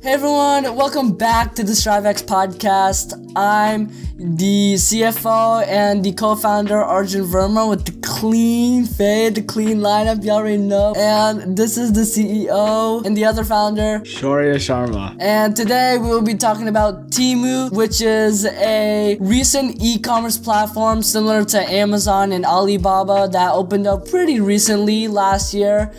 Hey everyone, welcome back to the StriveX podcast. I'm the CFO and the co-founder Arjun Verma with the clean fade, the clean lineup, you already know. And this is the CEO and the other founder, Shaurya Sharma. And today we will be talking about Temu, which is a recent e-commerce platform similar to Amazon and Alibaba that opened up pretty recently last year.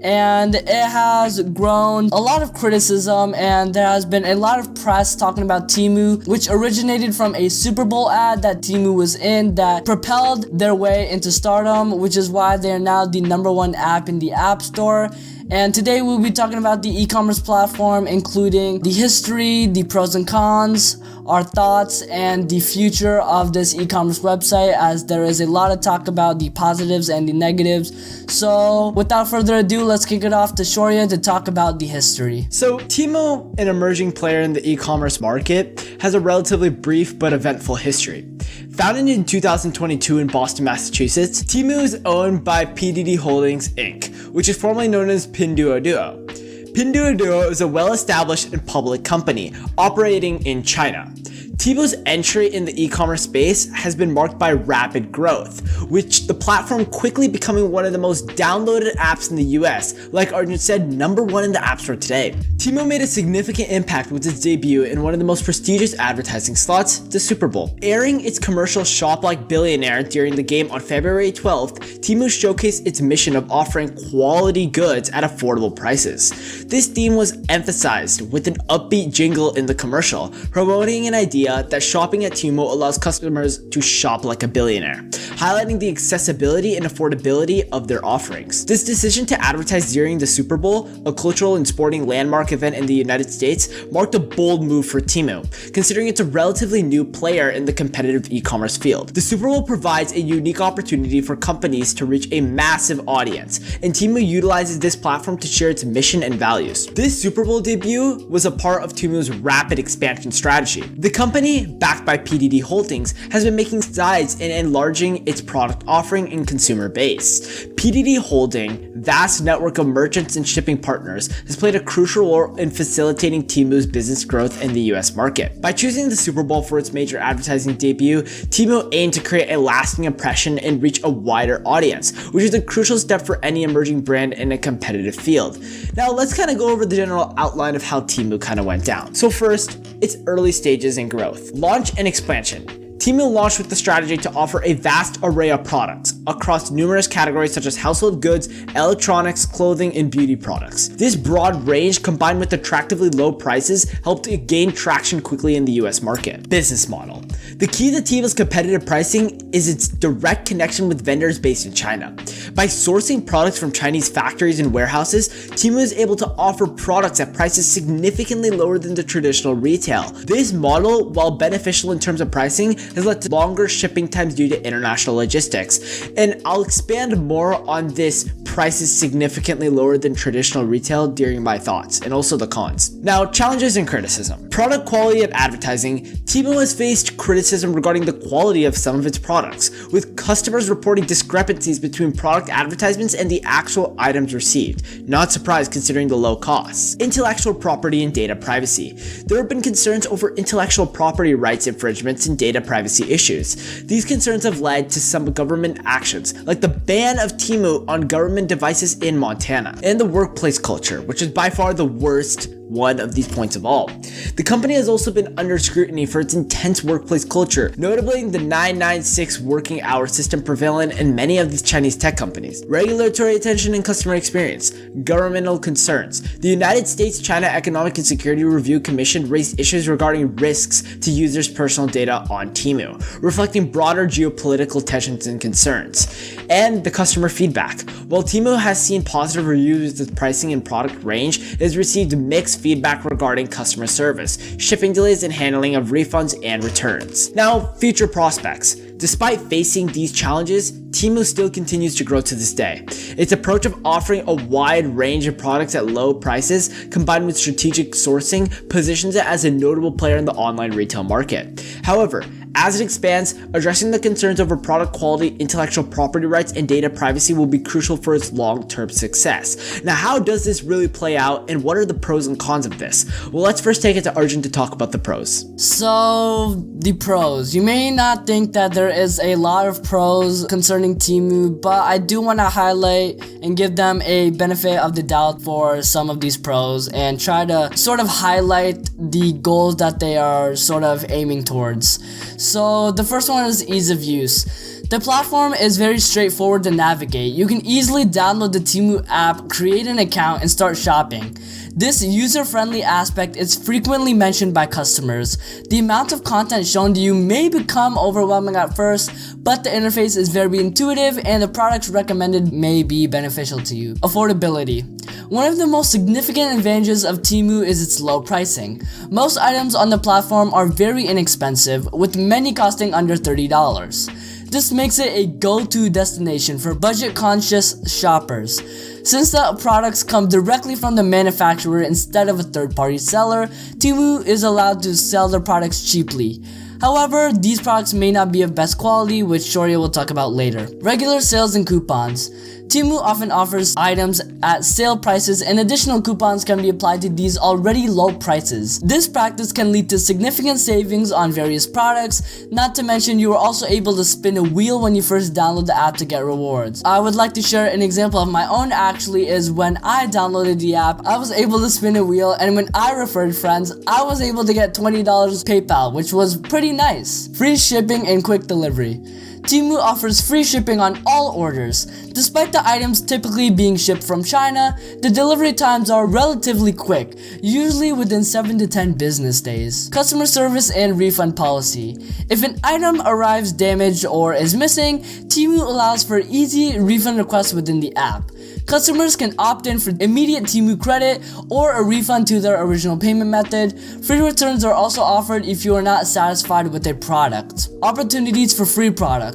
And it has grown a lot of criticism, and there has been a lot of press talking about Temu, which originated from a Super Bowl ad that Temu was in that propelled their way into stardom, which is why they are now the #1 app in the App Store. And today we'll be talking about the e-commerce platform, including the history, the pros and cons, our thoughts, and the future of this e-commerce website, as there is a lot of talk about the positives and the negatives. So without further ado, let's kick it off to Shaurya to talk about the history. So Temu, an emerging player in the e-commerce market, has a relatively brief but eventful history. Founded in 2022 in Boston, Massachusetts, Temu is owned by PDD Holdings Inc., which is formerly known as Pinduoduo. Pinduoduo is a well-established and public company operating in China. Temu's entry in the e-commerce space has been marked by rapid growth, which the platform quickly becoming one of the most downloaded apps in the US, like Arjun said, #1 in the App Store today. Temu made a significant impact with its debut in one of the most prestigious advertising slots, the Super Bowl. Airing its commercial Shop Like Billionaire during the game on February 12th, Temu showcased its mission of offering quality goods at affordable prices. This theme was emphasized with an upbeat jingle in the commercial, promoting an idea that shopping at Temu allows customers to shop like a billionaire, highlighting the accessibility and affordability of their offerings. This decision to advertise during the Super Bowl, a cultural and sporting landmark event in the United States, marked a bold move for Temu, considering it's a relatively new player in the competitive e-commerce field. The Super Bowl provides a unique opportunity for companies to reach a massive audience, and Temu utilizes this platform to share its mission and values. This Super Bowl debut was a part of Temu's rapid expansion strategy. The company, backed by PDD Holdings, has been making strides in enlarging its product offering and consumer base. PDD Holdings' vast network of merchants and shipping partners has played a crucial role in facilitating Temu's business growth in the US market. By choosing the Super Bowl for its major advertising debut, Temu aimed to create a lasting impression and reach a wider audience, which is a crucial step for any emerging brand in a competitive field. Now let's kind of go over the general outline of how Temu kind of went down. So first, its early stages and growth. Launch and expansion. Temu launched with the strategy to offer a vast array of products across numerous categories such as household goods, electronics, clothing, and beauty products. This broad range, combined with attractively low prices, helped it gain traction quickly in the US market. Business model. The key to Temu's competitive pricing is its direct connection with vendors based in China. By sourcing products from Chinese factories and warehouses, Temu is able to offer products at prices significantly lower than the traditional retail. This model, while beneficial in terms of pricing, has led to longer shipping times due to international logistics. And I'll expand more on this prices significantly lower than traditional retail during my thoughts, and also the cons. Now, challenges and criticism. Product quality of advertising. Temu has faced criticism regarding the quality of some of its products, with customers reporting discrepancies between product advertisements and the actual items received. Not surprised considering the low costs. Intellectual property and data privacy. There have been concerns over intellectual property rights infringements and data privacy issues. These concerns have led to some government actions, like the ban of Temu on government devices in Montana, and the workplace culture, which is by far the worst one of these points of all. The company has also been under scrutiny for its intense workplace culture, notably the 996 working hour system prevalent in many of these Chinese tech companies. Regulatory attention and customer experience. Governmental concerns. The United States-China Economic and Security Review Commission raised issues regarding risks to users' personal data on Temu, reflecting broader geopolitical tensions and concerns. And the customer feedback. While Temu has seen positive reviews with its pricing and product range, it has received mixed feedback regarding customer service, shipping delays, and handling of refunds and returns. Now, future prospects. Despite facing these challenges, Temu still continues to grow to this day. Its approach of offering a wide range of products at low prices, combined with strategic sourcing, positions it as a notable player in the online retail market. However, As it expands, addressing the concerns over product quality, intellectual property rights, and data privacy will be crucial for its long-term success. Now, how does this really play out, and what are the pros and cons of this? Well, let's first take it to Arjun to talk about the pros. So, the pros. You may not think that there is a lot of pros concerning Temu, but I do want to highlight and give them a benefit of the doubt for some of these pros and try to sort of highlight the goals that they are sort of aiming towards. So the first one is ease of use. The platform is very straightforward to navigate. You can easily download the Temu app, create an account, and start shopping. This user-friendly aspect is frequently mentioned by customers. The amount of content shown to you may become overwhelming at first, but the interface is very intuitive and the products recommended may be beneficial to you. Affordability. One of the most significant advantages of Temu is its low pricing. Most items on the platform are very inexpensive, with many costing under $30. This makes it a go-to destination for budget-conscious shoppers. Since the products come directly from the manufacturer instead of a third-party seller, Temu is allowed to sell their products cheaply. However, these products may not be of best quality, which Shoria will talk about later. Regular sales and coupons. Temu often offers items at sale prices and additional coupons can be applied to these already low prices. This practice can lead to significant savings on various products, not to mention you are also able to spin a wheel when you first download the app to get rewards. I would like to share an example of my own actually is when I downloaded the app, I was able to spin a wheel, and when I referred friends, I was able to get $20 PayPal, which was pretty nice. Free shipping and quick delivery. Temu offers free shipping on all orders. Despite the items typically being shipped from China, the delivery times are relatively quick, usually within 7 to 10 business days. Customer service and refund policy. If an item arrives damaged or is missing, Temu allows for easy refund requests within the app. Customers can opt in for immediate Temu credit or a refund to their original payment method. Free returns are also offered if you are not satisfied with a product. Opportunities for free products.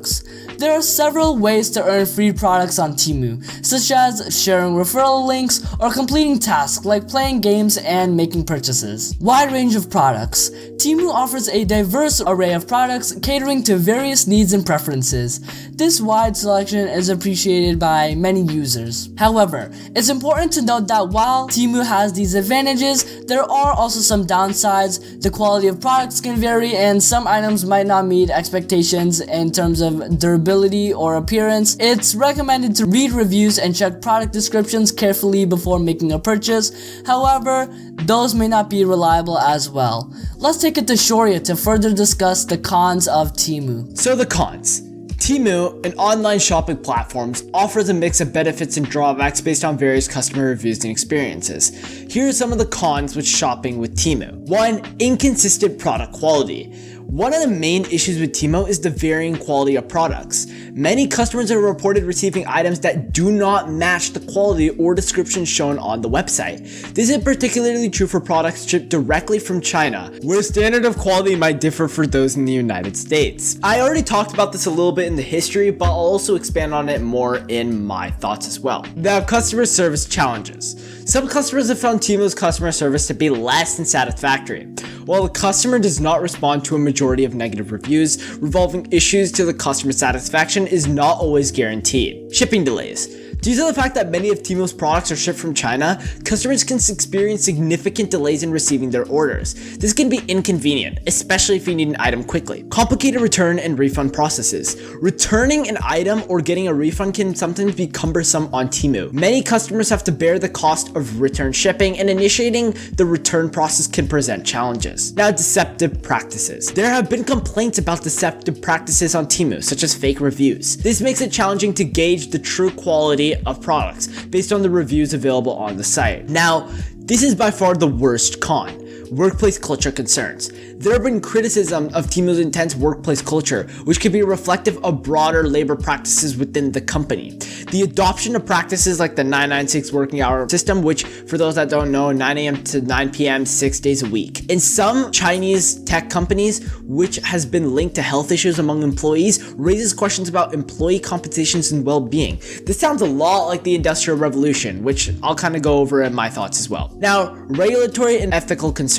There are several ways to earn free products on Temu, such as sharing referral links or completing tasks like playing games and making purchases. Wide range of products. Temu offers a diverse array of products catering to various needs and preferences. This wide selection is appreciated by many users. However, it's important to note that while Temu has these advantages, there are also some downsides. The quality of products can vary and some items might not meet expectations in terms of durability or appearance. It's recommended to read reviews and check product descriptions carefully before making a purchase. However, those may not be reliable as well. Let's take it to Shoria to further discuss the cons of Temu. So the cons. Temu, an online shopping platform, offers a mix of benefits and drawbacks based on various customer reviews and experiences. Here are some of the cons with shopping with Temu. 1. Inconsistent product quality. One of the main issues with Temu is the varying quality of products. Many customers have reported receiving items that do not match the quality or description shown on the website. This is particularly true for products shipped directly from China, where standard of quality might differ for those in the United States. I already talked about this a little bit in the history, but I'll also expand on it more in my thoughts as well. Now, customer service challenges. Some customers have found Temu's customer service to be less than satisfactory. While the customer does not respond to a majority of negative reviews, resolving issues to the customer satisfaction is not always guaranteed. Shipping delays. Due to the fact that many of Temu's products are shipped from China, customers can experience significant delays in receiving their orders. This can be inconvenient, especially if you need an item quickly. Complicated return and refund processes. Returning an item or getting a refund can sometimes be cumbersome on Temu. Many customers have to bear the cost of return shipping, and initiating the return process can present challenges. Now, deceptive practices. There have been complaints about deceptive practices on Temu, such as fake reviews. This makes it challenging to gauge the true quality of products based on the reviews available on the site. Now, this is by far the worst con. Workplace culture concerns. There have been criticism of Temu's intense workplace culture, which could be reflective of broader labor practices within the company. The adoption of practices like the 996 working hour system, which for those that don't know, 9 a.m. to 9 p.m. 6 days a week. In some Chinese tech companies, which has been linked to health issues among employees, raises questions about employee compensations and well-being. This sounds a lot like the Industrial Revolution, which I'll kind of go over in my thoughts as well. Now, regulatory and ethical concerns.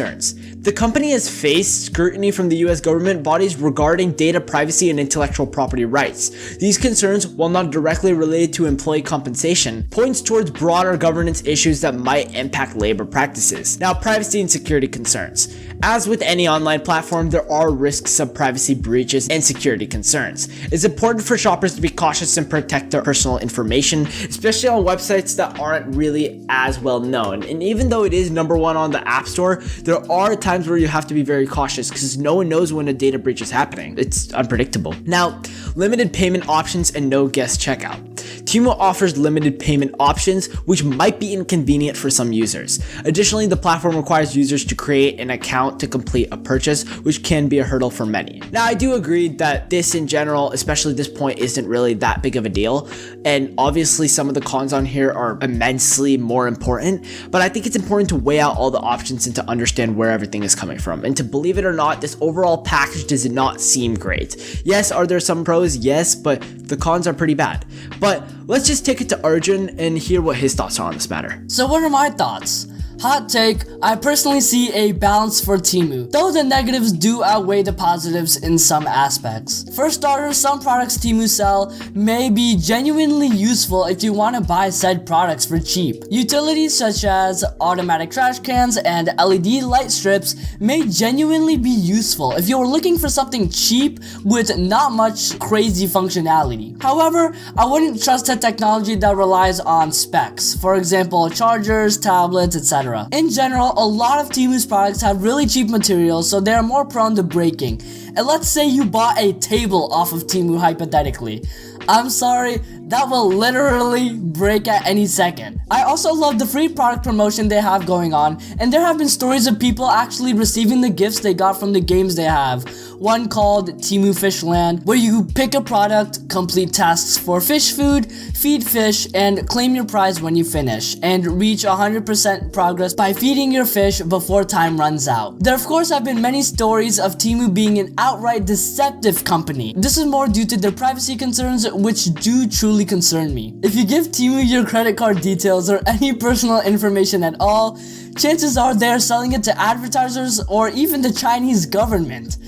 The company has faced face scrutiny from the US government bodies regarding data privacy and intellectual property rights. These concerns, while not directly related to employee compensation, points towards broader governance issues that might impact labor practices. Now, privacy and security concerns. As with any online platform, there are risks of privacy breaches and security concerns. It's important for shoppers to be cautious and protect their personal information, especially on websites that aren't really as well known. And even though it is number one on the App Store, there are times where you have to be very cautious because no one knows when a data breach is happening. It's unpredictable. Now, limited payment options and no guest checkout. Temu offers limited payment options, which might be inconvenient for some users. Additionally, the platform requires users to create an account to complete a purchase, which can be a hurdle for many. Now, I do agree that this in general, especially this point, isn't really that big of a deal. And obviously some of the cons on here are immensely more important, but I think it's important to weigh out all the options and to understand where everything is coming from. And to believe it or not, this overall package does not seem great. Yes, are there some pros? Yes, but the cons are pretty bad. But let's just take it to Arjun and hear what his thoughts are on this matter. So what are my thoughts? Hot take, I personally see a balance for Temu, though the negatives do outweigh the positives in some aspects. For starters, some products Temu sell may be genuinely useful if you want to buy said products for cheap. Utilities such as automatic trash cans and LED light strips may genuinely be useful if you're looking for something cheap with not much crazy functionality. However, I wouldn't trust a technology that relies on specs, for example chargers, tablets, etc. In general, a lot of Temu's products have really cheap materials, so they are more prone to breaking. And let's say you bought a table off of Temu hypothetically. I'm sorry, that will literally break at any second. I also love the free product promotion they have going on, and there have been stories of people actually receiving the gifts they got from the games they have. One called Temu Fishland, where you pick a product, complete tasks for fish food, feed fish, and claim your prize when you finish, and reach 100% progress by feeding your fish before time runs out. There of course have been many stories of Temu being an outright deceptive company. This is more due to their privacy concerns, which do truly concern me. If you give Temu your credit card details or any personal information at all, chances are they are selling it to advertisers or even the Chinese government.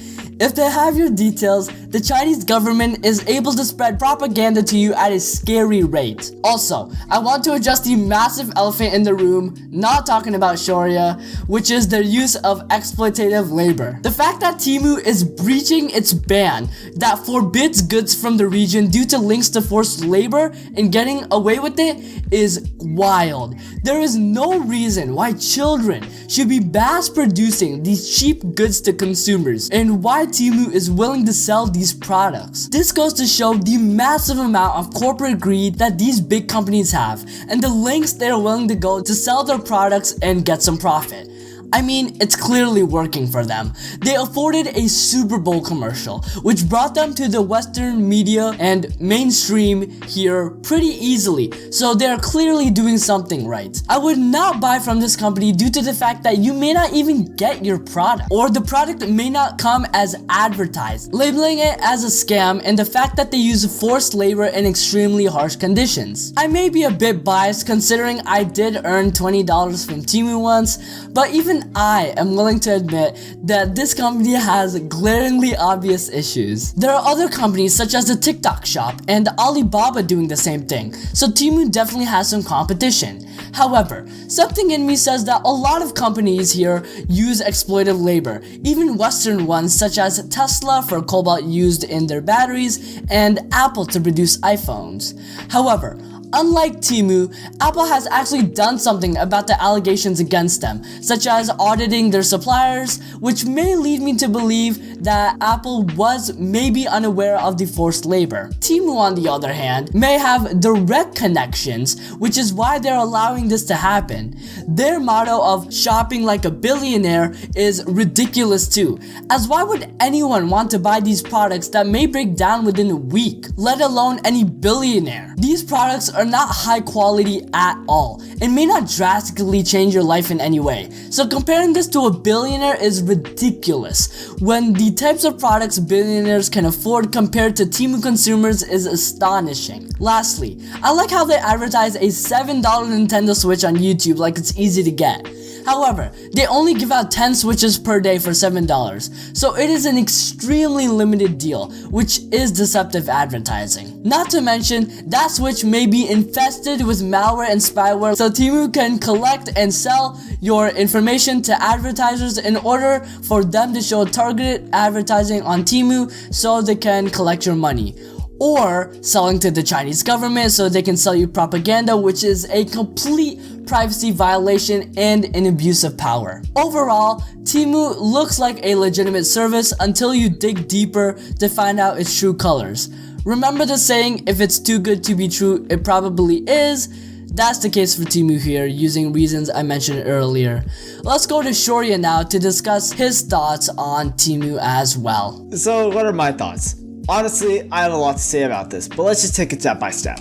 If they have your details, the Chinese government is able to spread propaganda to you at a scary rate. Also, I want to address the massive elephant in the room, not talking about Sharia, which is their use of exploitative labor. The fact that Temu is breaching its ban that forbids goods from the region due to links to forced labor and getting away with it is wild. There is no reason why children should be mass producing these cheap goods to consumers and why Temu is willing to sell these products. This goes to show the massive amount of corporate greed that these big companies have and the lengths they are willing to go to sell their products and get some profit. I mean, it's clearly working for them. They afforded a Super Bowl commercial, which brought them to the Western media and mainstream here pretty easily, so they are clearly doing something right. I would not buy from this company due to the fact that you may not even get your product, or the product may not come as advertised, labeling it as a scam and the fact that they use forced labor in extremely harsh conditions. I may be a bit biased considering I did earn $20 from Temu once, but even I am willing to admit that this company has glaringly obvious issues. There are other companies such as the TikTok shop and Alibaba doing the same thing, so Temu definitely has some competition. However, something in me says that a lot of companies here use exploitative labor, even Western ones such as Tesla for cobalt used in their batteries and Apple to produce iPhones. However, unlike Temu, Apple has actually done something about the allegations against them, such as auditing their suppliers, which may lead me to believe that Apple was maybe unaware of the forced labor. Temu, on the other hand, may have direct connections, which is why they're allowing this to happen. Their motto of shopping like a billionaire is ridiculous too, as why would anyone want to buy these products that may break down within a week, let alone any billionaire? These products are not high quality at all and may not drastically change your life in any way. So comparing this to a billionaire is ridiculous when the types of products billionaires can afford compared to Temu consumers is astonishing. Lastly, I like how they advertise a $7 Nintendo Switch on YouTube like it's easy to get. However, they only give out 10 switches per day for $7, so it is an extremely limited deal, which is deceptive advertising. Not to mention, that switch may be infested with malware and spyware, so Temu can collect and sell your information to advertisers in order for them to show targeted advertising on Temu so they can collect your money. Or selling to the Chinese government so they can sell you propaganda, which is a complete privacy violation and an abuse of power. Overall, Temu looks like a legitimate service until you dig deeper to find out its true colors. Remember the saying, if it's too good to be true, it probably is. That's the case for Temu here, using reasons I mentioned earlier. Let's go to Shorya now to discuss his thoughts on Temu as well. So what are my thoughts? Honestly, I have a lot to say about this, but let's just take it step by step.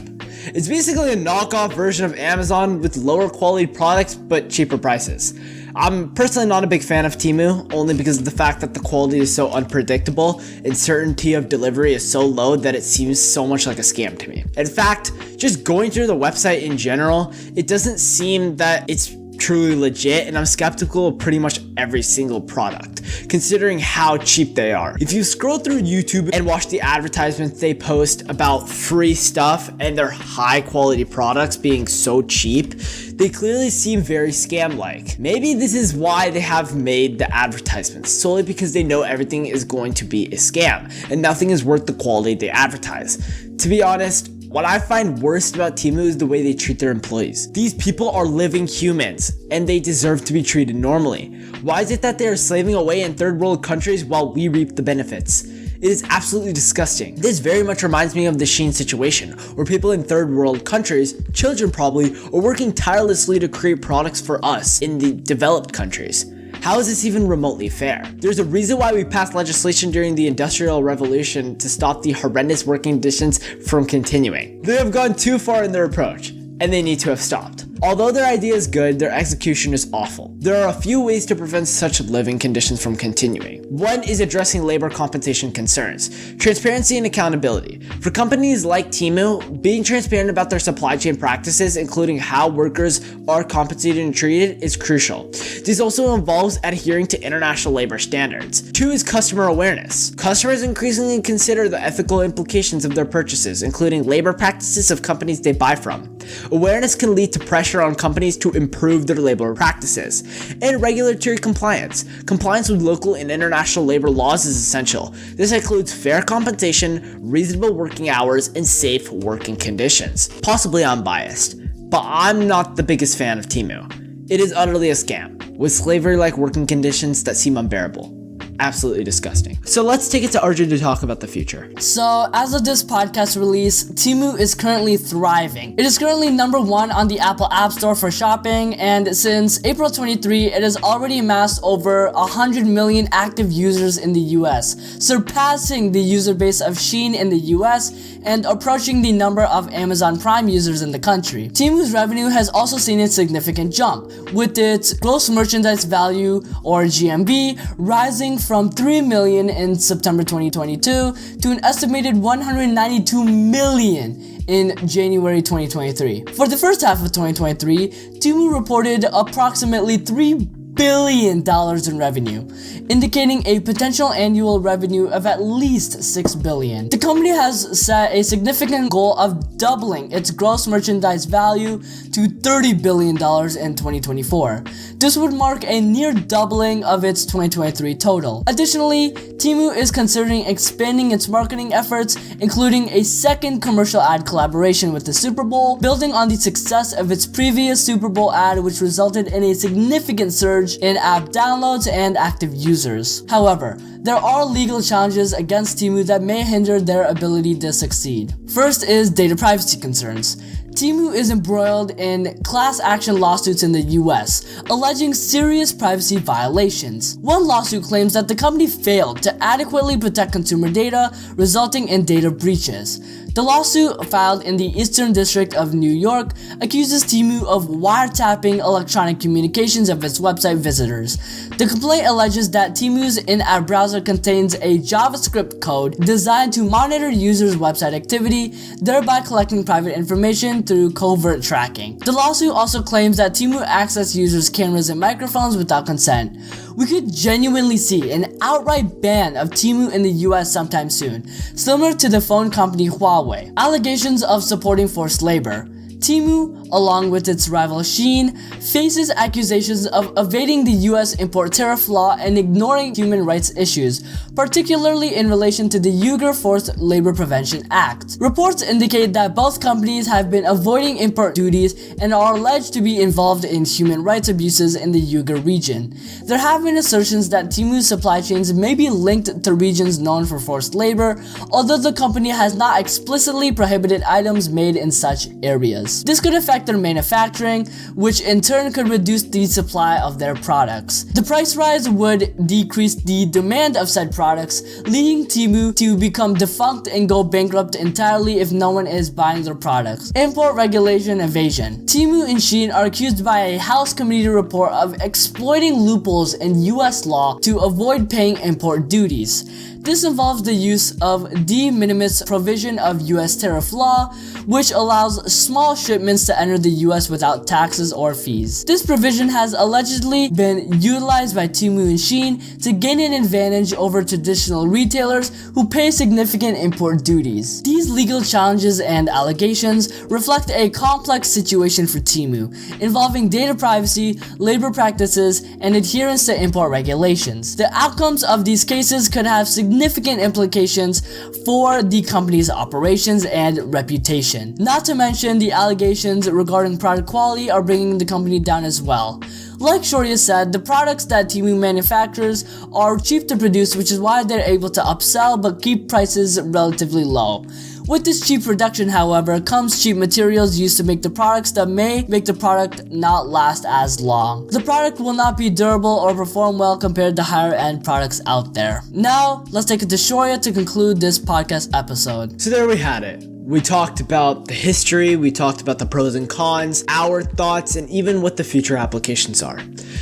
It's basically a knockoff version of Amazon with lower quality products but cheaper prices. I'm personally not a big fan of Temu, only because of the fact that the quality is so unpredictable and certainty of delivery is so low that it seems so much like a scam to me. In fact, just going through the website in general, it doesn't seem that it's truly legit, and I'm skeptical of pretty much every single product, considering how cheap they are. If you scroll through YouTube and watch the advertisements they post about free stuff and their high quality products being so cheap, they clearly seem very scam-like. Maybe this is why they have made the advertisements, solely because they know everything is going to be a scam and nothing is worth the quality they advertise. To be honest, what I find worst about Temu is the way they treat their employees. These people are living humans, and they deserve to be treated normally. Why is it that they are slaving away in third world countries while we reap the benefits? It is absolutely disgusting. This very much reminds me of the Shein situation, where people in third world countries, children probably, are working tirelessly to create products for us in the developed countries. How is this even remotely fair? There's a reason why we passed legislation during the Industrial Revolution to stop the horrendous working conditions from continuing. They have gone too far in their approach, and they need to have stopped. Although their idea is good, their execution is awful. There are a few ways to prevent such living conditions from continuing. One is addressing labor compensation concerns, transparency and accountability. For companies like Temu, being transparent about their supply chain practices, including how workers are compensated and treated, is crucial. This also involves adhering to international labor standards. Two is customer awareness. Customers increasingly consider the ethical implications of their purchases, including labor practices of companies they buy from. Awareness can lead to pressure on companies to improve their labor practices. And regulatory compliance. Compliance with local and international labor laws is essential. This includes fair compensation, reasonable working hours, and safe working conditions. Possibly I'm biased, but I'm not the biggest fan of Temu. It is utterly a scam, with slavery-like working conditions that seem unbearable. Absolutely disgusting. So let's take it to Arjun to talk about the future. So as of this podcast release, Temu is currently thriving. It is currently #1 on the Apple App Store for shopping, and since April 23, it has already amassed over 100 million active users in the US, surpassing the user base of Shein in the US and approaching the number of Amazon Prime users in the country. Temu's revenue has also seen a significant jump, with its gross merchandise value, or GMV, rising from 3 million in September 2022 to an estimated 192 million in January 2023. For the first half of 2023, Temu reported approximately $3 billion in revenue, indicating a potential annual revenue of at least $6 billion. The company has set a significant goal of doubling its gross merchandise value to $30 billion in 2024. This would mark a near doubling of its 2023 total. Additionally, Temu is considering expanding its marketing efforts, including a second commercial ad collaboration with the Super Bowl, building on the success of its previous Super Bowl ad, which resulted in a significant surge in app downloads and active users. However, there are legal challenges against Temu that may hinder their ability to succeed. First is data privacy concerns. Temu is embroiled in class action lawsuits in the US, alleging serious privacy violations. One lawsuit claims that the company failed to adequately protect consumer data, resulting in data breaches. The lawsuit, filed in the Eastern District of New York, accuses Temu of wiretapping electronic communications of its website visitors. The complaint alleges that Temu's in-app browser contains a JavaScript code designed to monitor users' website activity, thereby collecting private information through covert tracking. The lawsuit also claims that Temu accessed users' cameras and microphones without consent. We could genuinely see an outright ban of Temu in the US sometime soon, similar to the phone company Huawei. Allegations of supporting forced labor. Temu, along with its rival Shein, faces accusations of evading the US import tariff law and ignoring human rights issues, particularly in relation to the Uyghur Forced Labor Prevention Act. Reports indicate that both companies have been avoiding import duties and are alleged to be involved in human rights abuses in the Uyghur region. There have been assertions that Temu's supply chains may be linked to regions known for forced labor, although the company has not explicitly prohibited items made in such areas. This could affect their manufacturing, which in turn could reduce the supply of their products. The price rise would decrease the demand of said products, leading Temu to become defunct and go bankrupt entirely if no one is buying their products. Import regulation evasion. Temu and Shein are accused by a House committee report of exploiting loopholes in US law to avoid paying import duties. This involves the use of de minimis provision of US tariff law, which allows small shipments to enter the US without taxes or fees. This provision has allegedly been utilized by Temu and Shein to gain an advantage over traditional retailers who pay significant import duties. These legal challenges and allegations reflect a complex situation for Temu, involving data privacy, labor practices, and adherence to import regulations. The outcomes of these cases could have significant implications for the company's operations and reputation. Not to mention, the allegations regarding product quality are bringing the company down as well. Like Shorty has said, the products that Temu manufactures are cheap to produce, which is why they're able to upsell but keep prices relatively low. With this cheap production, however, comes cheap materials used to make the products that may make the product not last as long. The product will not be durable or perform well compared to higher end products out there. Now, let's take it to Shoya to conclude this podcast episode. So there we had it. We talked about the history, we talked about the pros and cons, our thoughts, and even what the future applications are.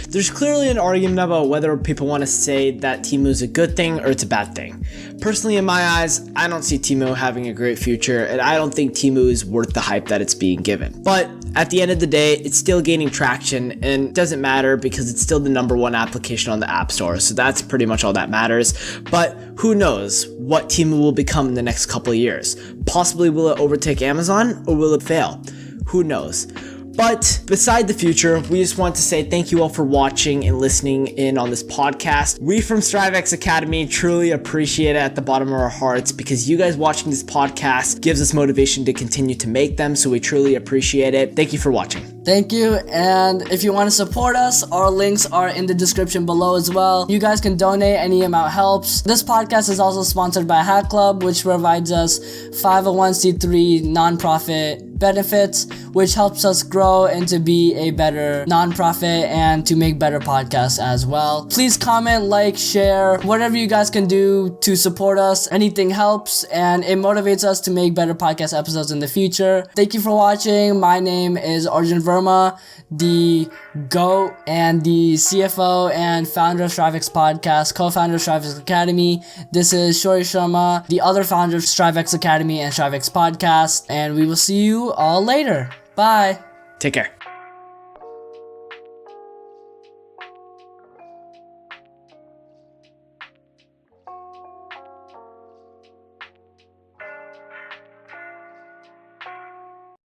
There's clearly an argument about whether people want to say that Temu is a good thing or it's a bad thing. Personally, in my eyes, I don't see Temu having a great future, and I don't think Temu is worth the hype that it's being given. But at the end of the day, it's still gaining traction, and it doesn't matter because it's still the #1 application on the App Store, so that's pretty much all that matters. But who knows what Temu will become in the next couple of years? Possibly will it overtake Amazon, or will it fail? Who knows? But beside the future, we just want to say thank you all for watching and listening in on this podcast. We from StriveX Academy truly appreciate it at the bottom of our hearts because you guys watching this podcast gives us motivation to continue to make them, so we truly appreciate it. Thank you for watching. Thank you, and if you want to support us, our links are in the description below as well. You guys can donate, any amount helps. This podcast is also sponsored by Hack Club, which provides us 501c3 nonprofit benefits, which helps us grow and to be a better nonprofit and to make better podcasts as well. Please comment, like, share, whatever you guys can do to support us. Anything helps and it motivates us to make better podcast episodes in the future. Thank you for watching. My name is Arjun Verma, the GOAT and the CFO and founder of StriveX Podcast, co-founder of StriveX Academy. This is Shory Sharma, the other founder of StriveX Academy and StriveX Podcast, and we will see you all later. Bye. Take care.